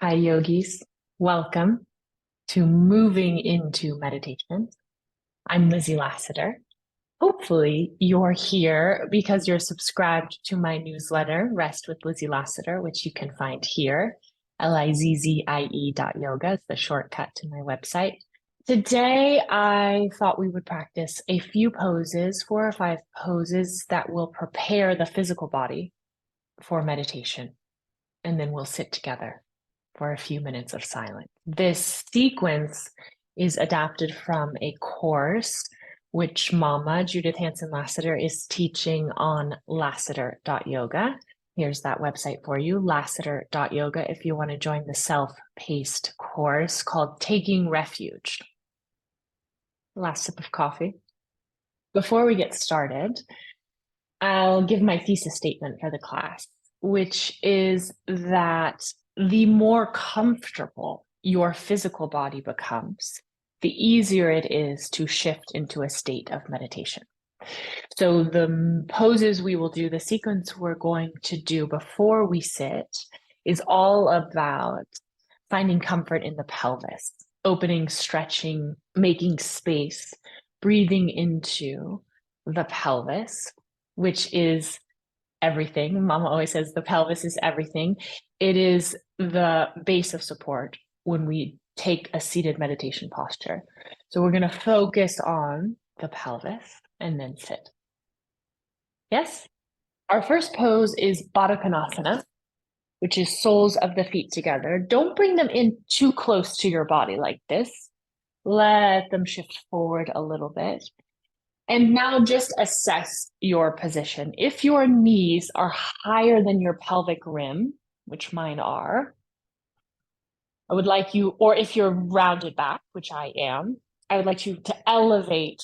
Hi, yogis. Welcome to Moving into Meditation. I'm Lizzie Lassiter. Hopefully, you're here because you're subscribed to my newsletter, Rest with Lizzie Lassiter, which you can find here, Lizzie.yoga. It's the shortcut to my website. Today, I thought we would practice a few poses, 4 or 5 poses that will prepare the physical body for meditation. And then we'll sit together for a few minutes of silence. This sequence is adapted from a course which Mama Judith Hanson Lassiter is teaching on Lassiter.yoga. Here's that website for you, Lassiter.yoga, if you want to join the self-paced course called Taking Refuge. Last sip of coffee. Before we get started, I'll give my thesis statement for the class, which is that the more comfortable your physical body becomes, the easier it is to shift into a state of meditation. So the poses we will do, the sequence we're going to do before we sit is all about finding comfort in the pelvis, opening, stretching, making space, breathing into the pelvis, which is everything. Mama always says the pelvis is everything. It is the base of support when we take a seated meditation posture. So we're going to focus on the pelvis and then sit. Yes? Our first pose is Baddha Konasana, which is soles of the feet together. Don't bring them in too close to your body like this. Let them shift forward a little bit. And now just assess your position. If your knees are higher than your pelvic rim, which mine are, I would like you, or if you're rounded back, which I am, I would like you to elevate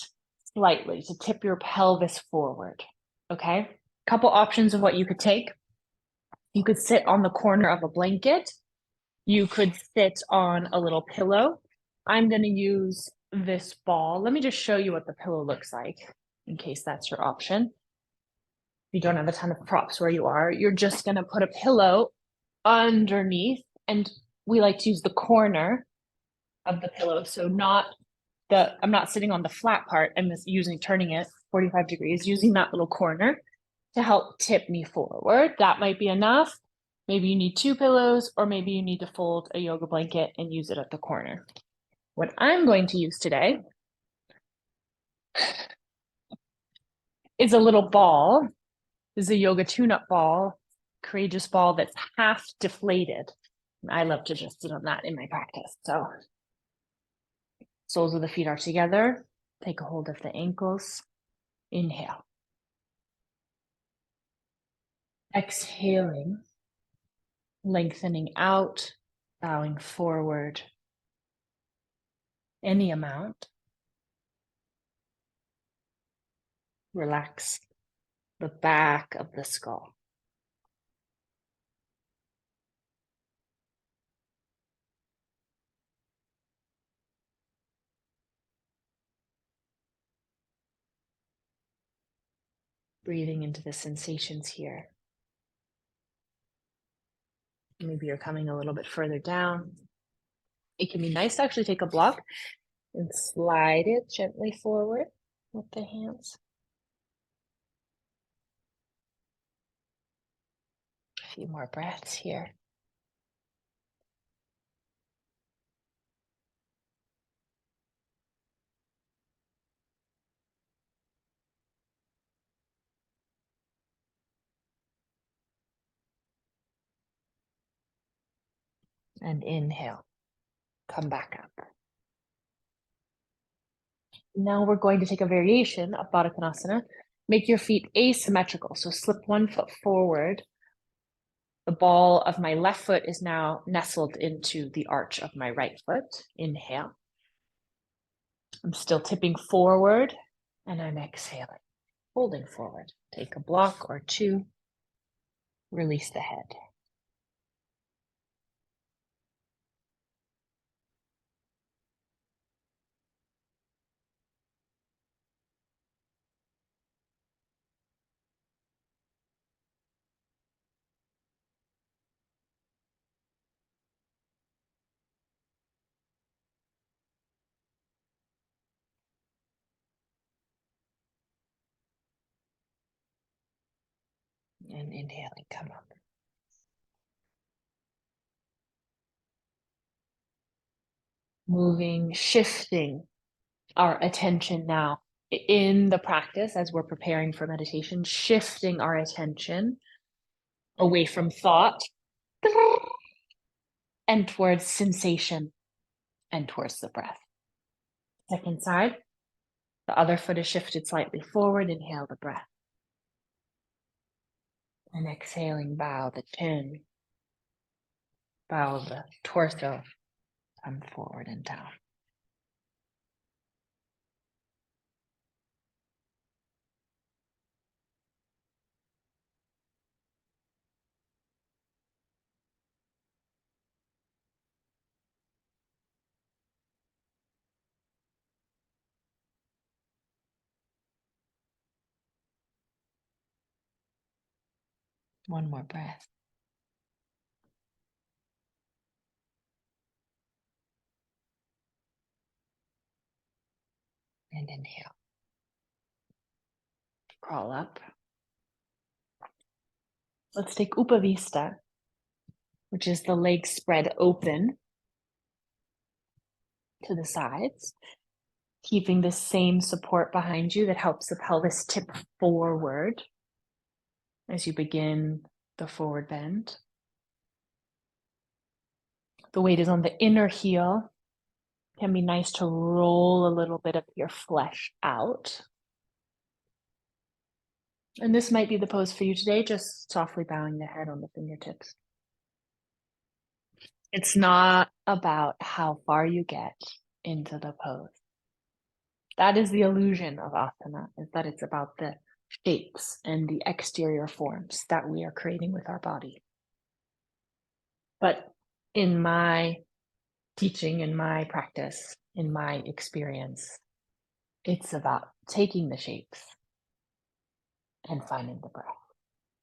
slightly, to tip your pelvis forward. Okay? Couple options of what you could take. You could sit on the corner of a blanket. You could sit on a little pillow. I'm going to use this ball. Let me just show you what the pillow looks like in case that's your option. If you don't have a ton of props where you are, you're just going to put a pillow underneath, and we like to use the corner of the pillow. So I'm not sitting on the flat part. I'm just turning it 45 degrees, using that little corner to help tip me forward. That might be enough. Maybe you need 2 pillows, or maybe you need to fold a yoga blanket and use it at the corner. What I'm going to use today is a little ball. This is a yoga tune-up ball, courageous ball that's half deflated. I love to just sit on that in my practice. So soles of the feet are together. Take a hold of the ankles. Inhale. Exhaling, lengthening out, bowing forward any amount. Relax the back of the skull. Breathing into the sensations here. Maybe you're coming a little bit further down. It can be nice to actually take a block and slide it gently forward with the hands. A few more breaths here. And inhale. Come back up. Now we're going to take a variation of Baddha Konasana. Make your feet asymmetrical. So slip one foot forward. The ball of my left foot is now nestled into the arch of my right foot. Inhale. I'm still tipping forward, and I'm exhaling, holding forward. Take a block or 2. Release the head. And inhaling, come up. Moving, shifting our attention now in the practice as we're preparing for meditation, shifting our attention away from thought and towards sensation and towards the breath. Second side, the other foot is shifted slightly forward. Inhale the breath. And exhaling, bow the chin, bow the torso, come forward and down. One more breath. And inhale. Crawl up. Let's take Upavista, which is the legs spread open to the sides, keeping the same support behind you that helps the pelvis tip forward as you begin the forward bend. The weight is on the inner heel. It can be nice to roll a little bit of your flesh out. And this might be the pose for you today, just softly bowing the head on the fingertips. It's not about how far you get into the pose. That is the illusion of asana, is that it's about the shapes and the exterior forms that we are creating with our body. But in my teaching, in my practice, in my experience, it's about taking the shapes and finding the breath.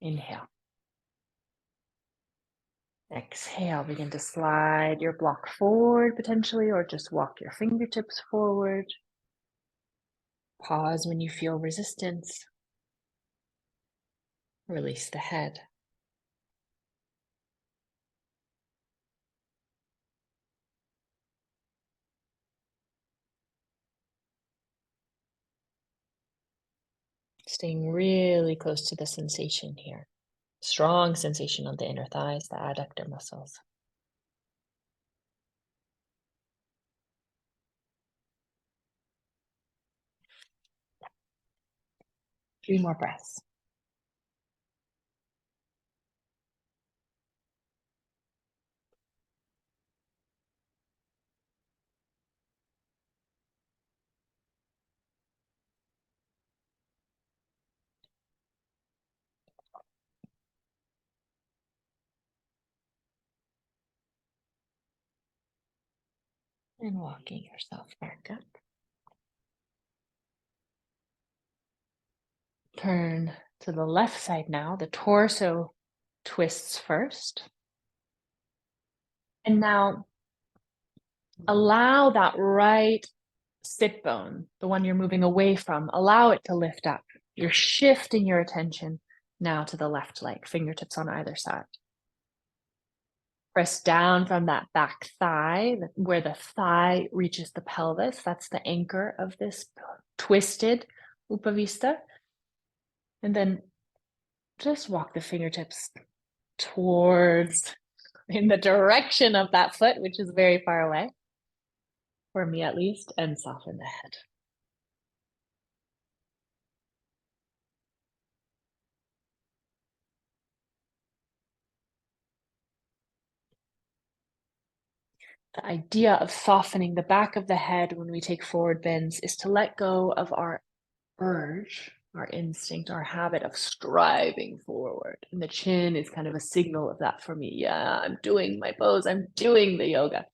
Inhale. Exhale, begin to slide your block forward potentially, or just walk your fingertips forward. Pause when you feel resistance. Release the head. Staying really close to the sensation here. Strong sensation on the inner thighs, the adductor muscles. 3 more breaths. And walking yourself back up. Turn to the left side now. The torso twists first. And now allow that right sit bone, the one you're moving away from, allow it to lift up. You're shifting your attention now to the left leg, fingertips on either side. Press down from that back thigh, where the thigh reaches the pelvis. That's the anchor of this twisted Upavista. And then just walk the fingertips towards, in the direction of that foot, which is very far away, for me at least, and soften the head. The idea of softening the back of the head when we take forward bends is to let go of our urge, our instinct, our habit of striving forward. And the chin is kind of a signal of that for me. Yeah, I'm doing my pose, I'm doing the yoga.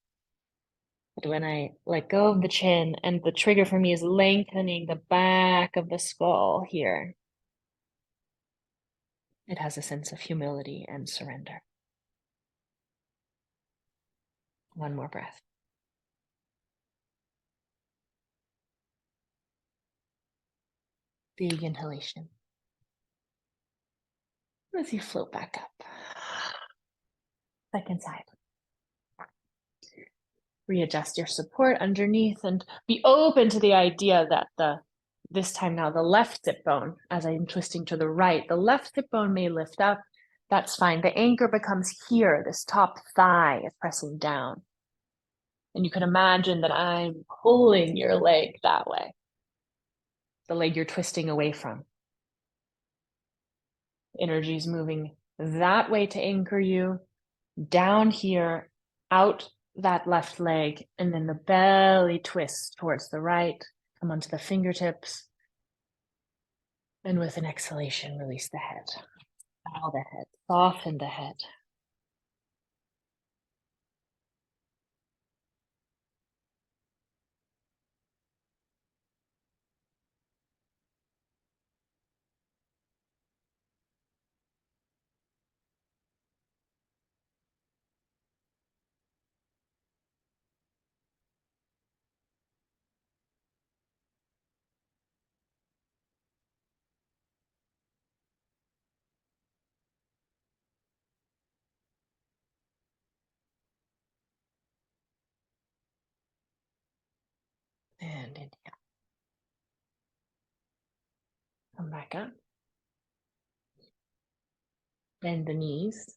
But when I let go of the chin, and the trigger for me is lengthening the back of the skull here, it has a sense of humility and surrender. One more breath. Big inhalation. as you float back up. Second side. Readjust your support underneath and be open to the idea that this time now the left hip bone, as I'm twisting to the right, the left hip bone may lift up. That's fine. The anchor becomes here. This top thigh is pressing down. And you can imagine that I'm pulling your leg that way. The leg you're twisting away from. Energy is moving that way to anchor you, down here, out that left leg, and then the belly twists towards the right. Come onto the fingertips. And with an exhalation, release the head. Bow the head, soften the head. And inhale. Come back up. Bend the knees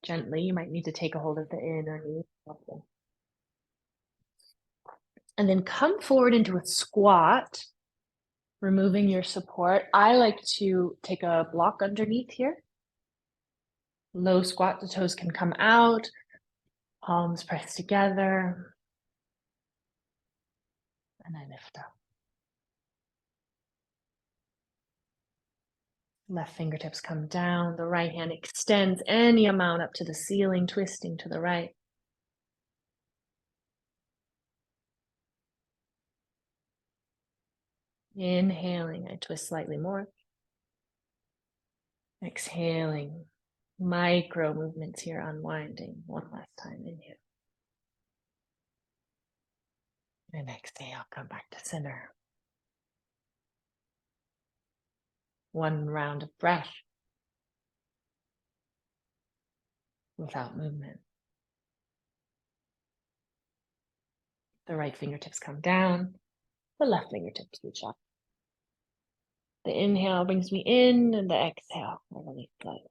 gently. You might need to take a hold of the inner knee. And then come forward into a squat, removing your support. I like to take a block underneath here. Low squat, the toes can come out, palms pressed together. And I lift up. Left fingertips come down. The right hand extends any amount up to the ceiling, twisting to the right. Inhaling, I twist slightly more. Exhaling, micro movements here, unwinding. One last time, inhale. And exhale, come back to center. One round of breath without movement. The right fingertips come down. The left fingertips reach up. The inhale brings me in, and the exhale, I release slightly.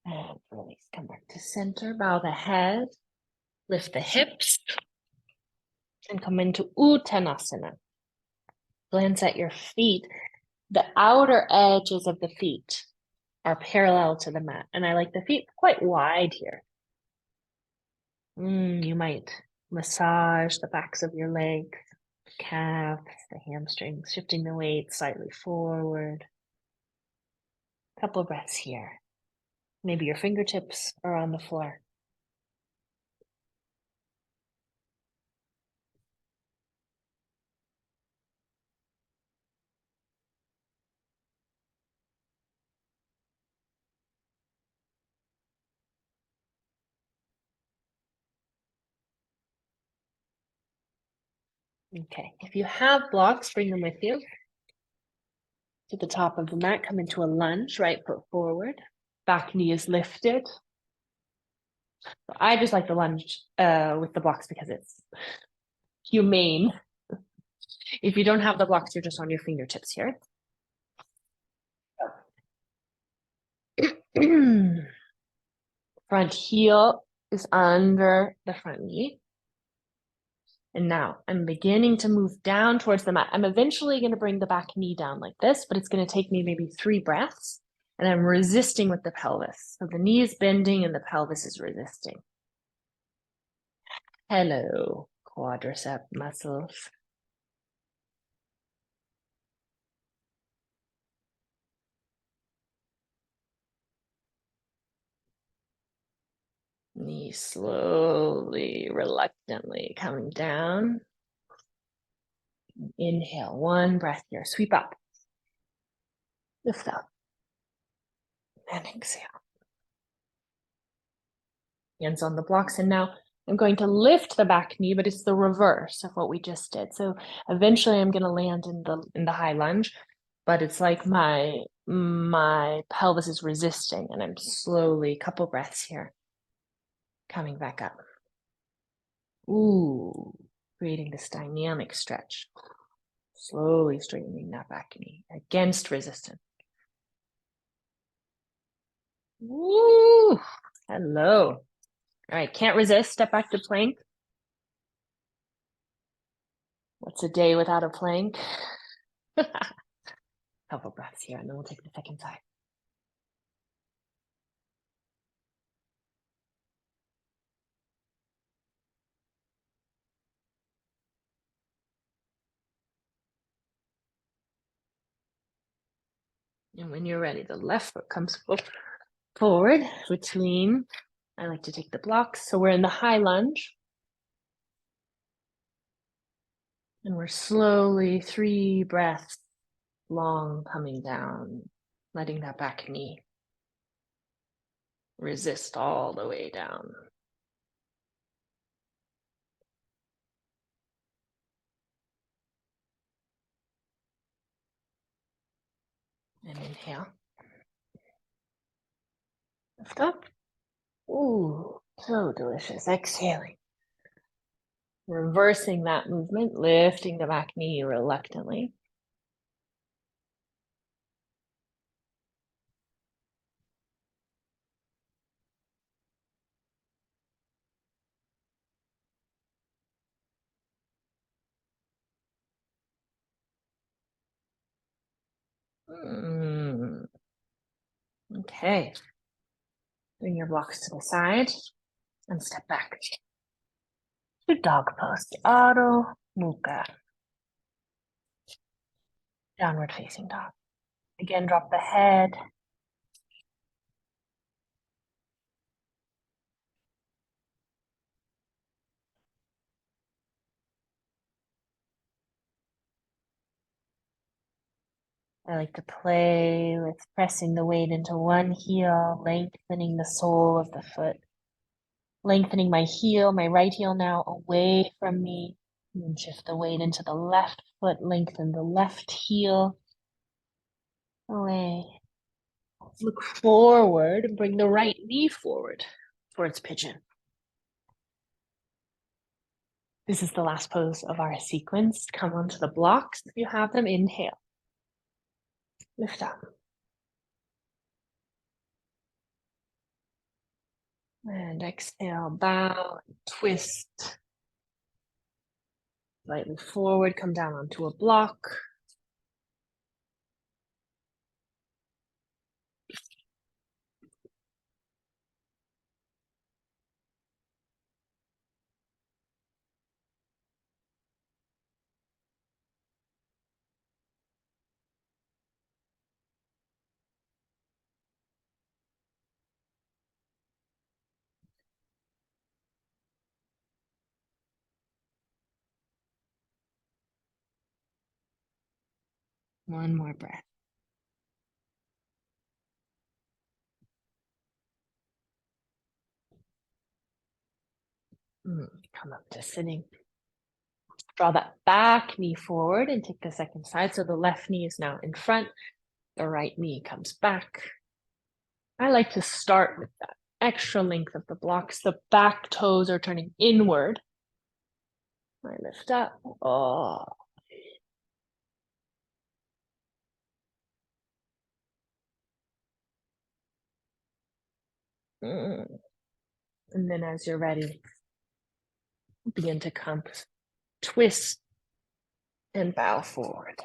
And release, come back to center, bow the head, lift the hips, and come into Uttanasana. Glance at your feet. The outer edges of the feet are parallel to the mat, and I like the feet quite wide here. You might massage the backs of your legs, calves, the hamstrings, shifting the weight slightly forward. Couple of breaths here. Maybe your fingertips are on the floor. Okay, if you have blocks, bring them with you. To the top of the mat, come into a lunge, right foot forward. Back knee is lifted. So I just like the lunge with the blocks because it's humane. If you don't have the blocks, you're just on your fingertips here. Front heel is under the front knee. And now I'm beginning to move down towards the mat. I'm eventually going to bring the back knee down like this, but it's going to take me maybe 3 breaths. And I'm resisting with the pelvis. So the knee is bending and the pelvis is resisting. Hello, quadricep muscles. Knee slowly, reluctantly coming down. Inhale, 1 breath here. Sweep up. Lift up. And exhale. Hands on the blocks. And now I'm going to lift the back knee, but it's the reverse of what we just did. So eventually I'm going to land in the high lunge, but it's like my pelvis is resisting, and I'm slowly, couple breaths here, coming back up. Ooh, creating this dynamic stretch. Slowly straightening that back knee against resistance. Woo! Hello. All right, can't resist. Step back to plank. What's a day without a plank? Couple breaths here, and then we'll take the second side. And when you're ready, the left foot comes forward between. I like to take the blocks. So we're in the high lunge. And we're slowly, 3 breaths long, coming down, letting that back knee resist all the way down. And inhale. Lift up. Ooh, so delicious. Exhaling. Reversing that movement, lifting the back knee reluctantly. Okay. Bring your blocks to the side and step back to dog pose. Adho Mukha. Downward facing dog. Again, drop the head. I like to play with pressing the weight into one heel, lengthening the sole of the foot. Lengthening my heel, my right heel now away from me. And shift the weight into the left foot, lengthen the left heel away. Look forward and bring the right knee forward towards pigeon. This is the last pose of our sequence. Come onto the blocks if you have them. Inhale. Lift up. And exhale, bow, twist. Slightly forward, come down onto a block. One more breath. Come up to sitting. Draw that back knee forward and take the second side. So the left knee is now in front. The right knee comes back. I like to start with that extra length of the blocks. The back toes are turning inward. I lift up. Oh. And then as you're ready, begin to come, twist and bow forward.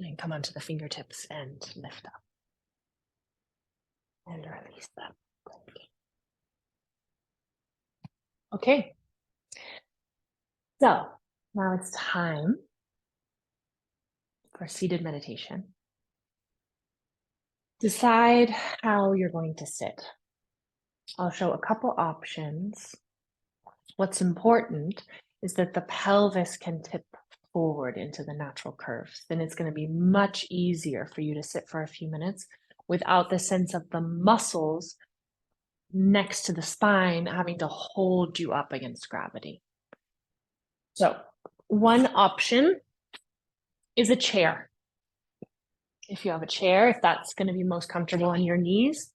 And come onto the fingertips and lift up and release them. Okay. So now it's time for seated meditation. Decide how you're going to sit. I'll show a couple options. What's important is that the pelvis can tip forward into the natural curves. Then it's going to be much easier for you to sit for a few minutes without the sense of the muscles next to the spine having to hold you up against gravity. So one option is a chair. If you have a chair, if that's going to be most comfortable on your knees,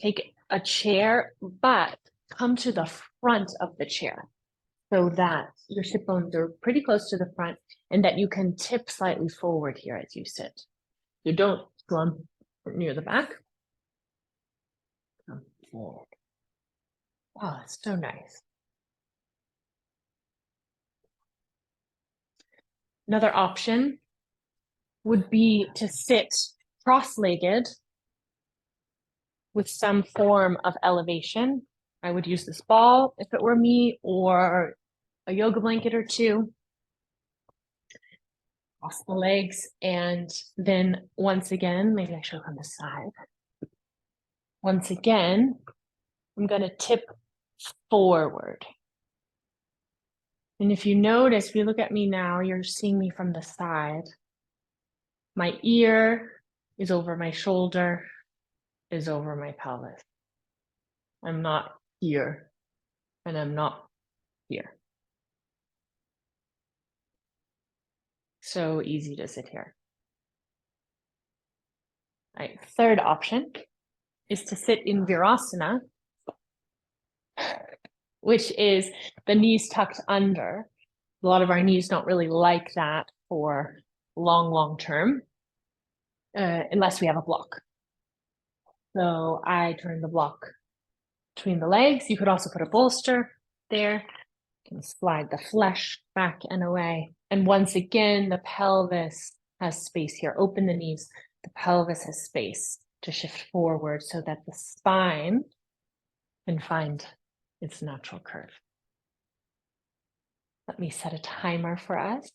take a chair, but come to the front of the chair so that your sit bones are pretty close to the front and that you can tip slightly forward here as you sit. You don't slump near the back. Come forward. Oh, it's so nice. Another option would be to sit cross-legged with some form of elevation. I would use this ball if it were me, or a yoga blanket or two. Cross the legs, and then once again, maybe I should look on the side. Once again, I'm going to tip forward. And if you notice, if you look at me now, you're seeing me from the side. My ear is over my shoulder, is over my pelvis. I'm not here, and I'm not here. So easy to sit here. All right, third option is to sit in Virasana, which is the knees tucked under. A lot of our knees don't really like that for long term, unless we have a block. So I turn the block between the legs. You could also put a bolster there. You can slide the flesh back and away. And once again, the pelvis has space here. Open the knees. The pelvis has space to shift forward so that the spine can find its natural curve. Let me set a timer for us.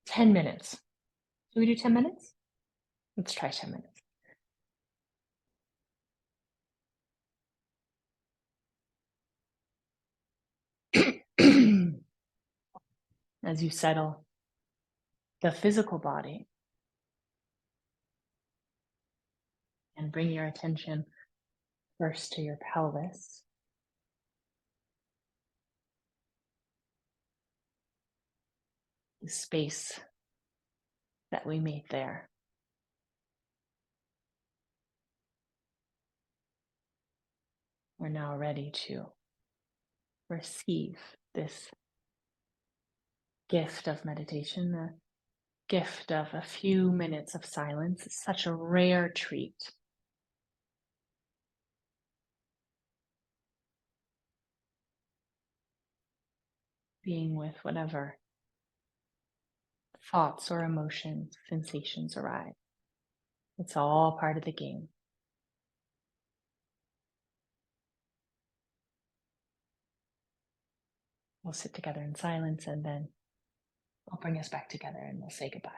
10 minutes. Should we do 10 minutes? Let's try 10 minutes. As you settle the physical body and bring your attention first to your pelvis. The space that we made there. We're now ready to receive this gift of meditation, the gift of a few minutes of silence. It's such a rare treat. Being with whatever thoughts or emotions, sensations arise. It's all part of the game. We'll sit together in silence, and then I'll bring us back together and we'll say goodbye.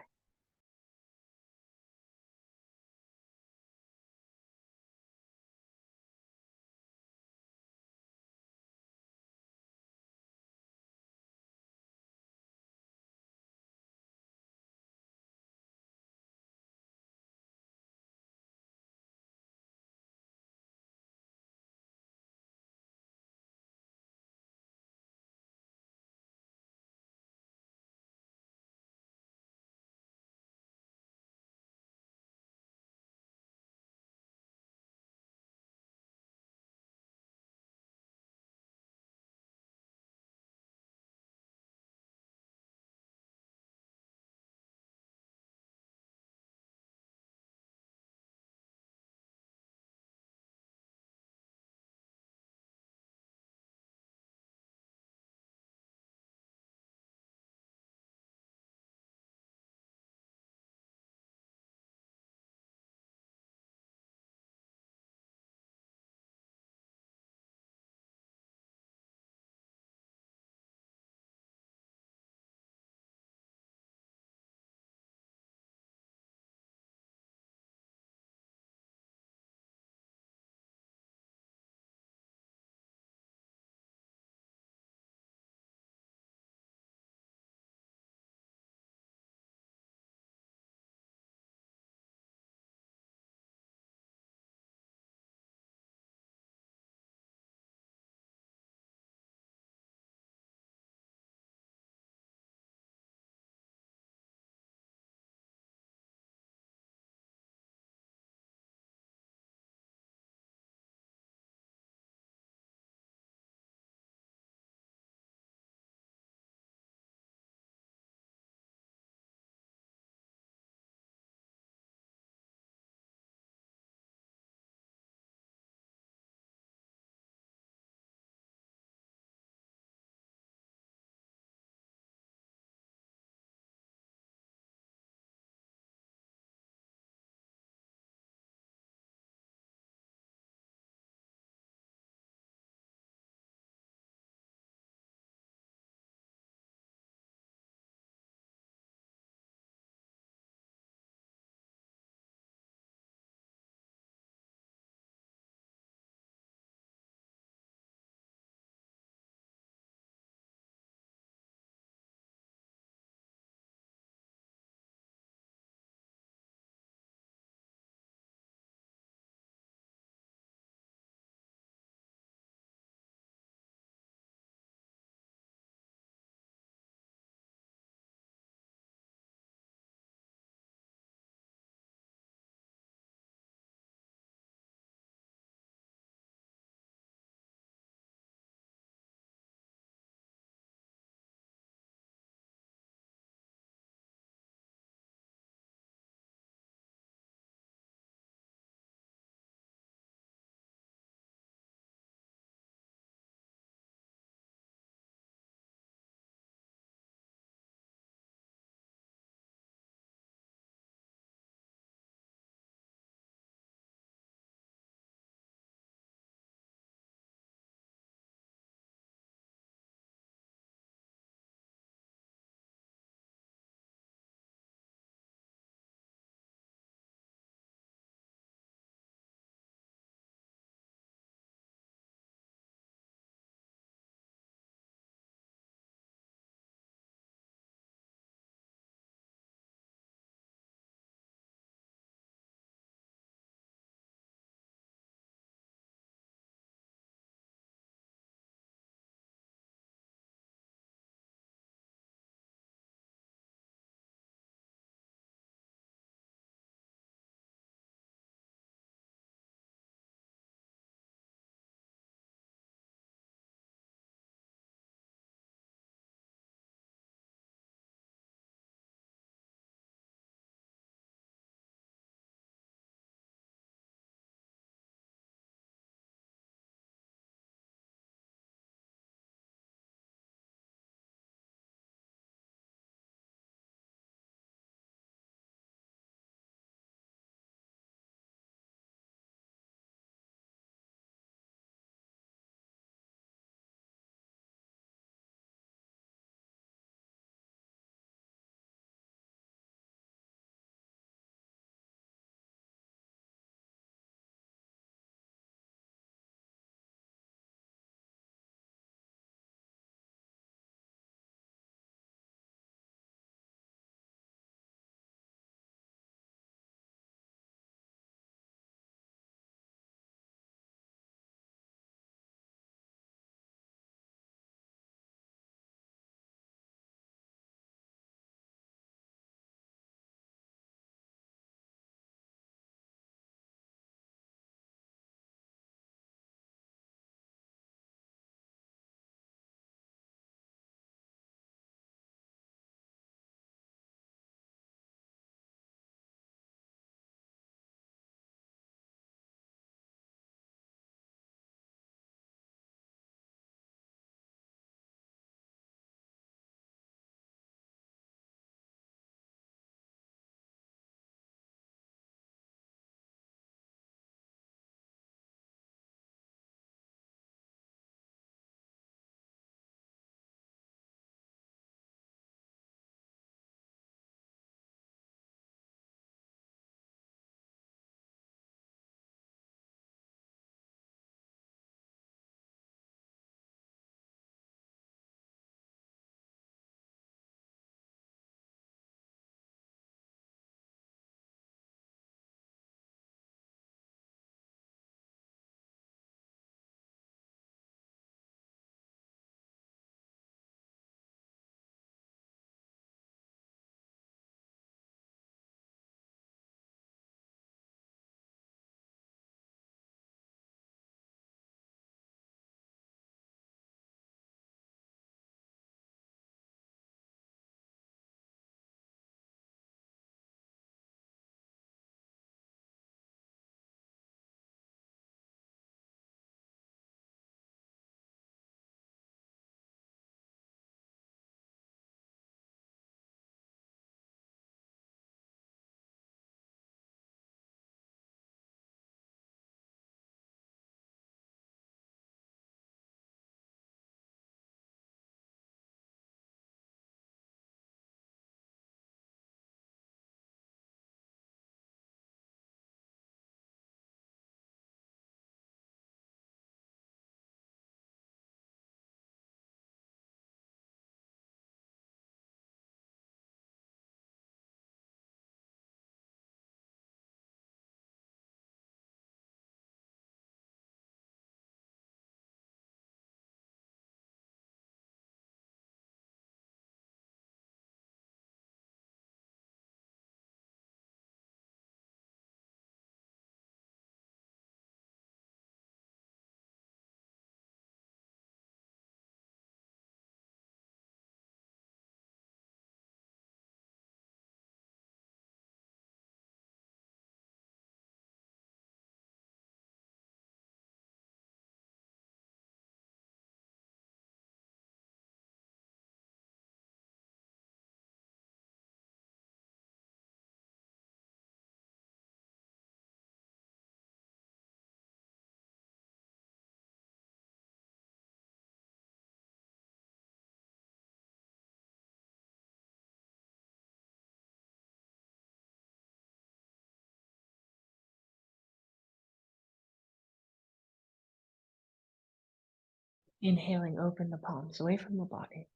Inhaling, open the palms away from the body.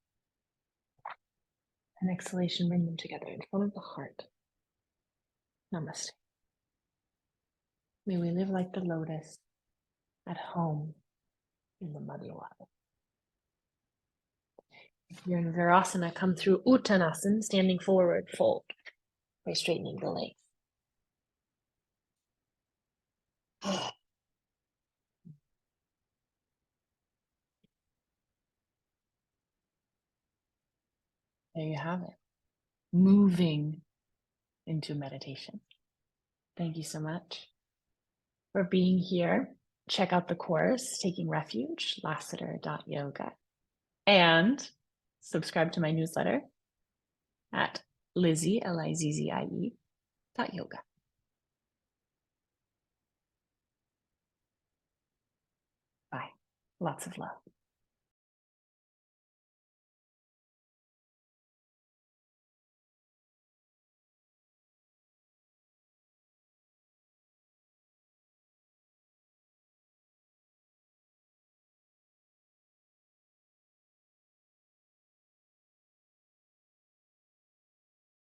And exhalation, bring them together in front of the heart. Namaste. May we live like the lotus, at home in the muddy water. If you're in Virasana, come through Uttanasana, standing forward, fold by straightening the legs. There you have it. Moving into meditation. Thank you so much for being here. Check out the course, Taking Refuge, Lassiter.yoga, and subscribe to my newsletter at Lizzie, Lizzie, .yoga. Bye. Lots of love.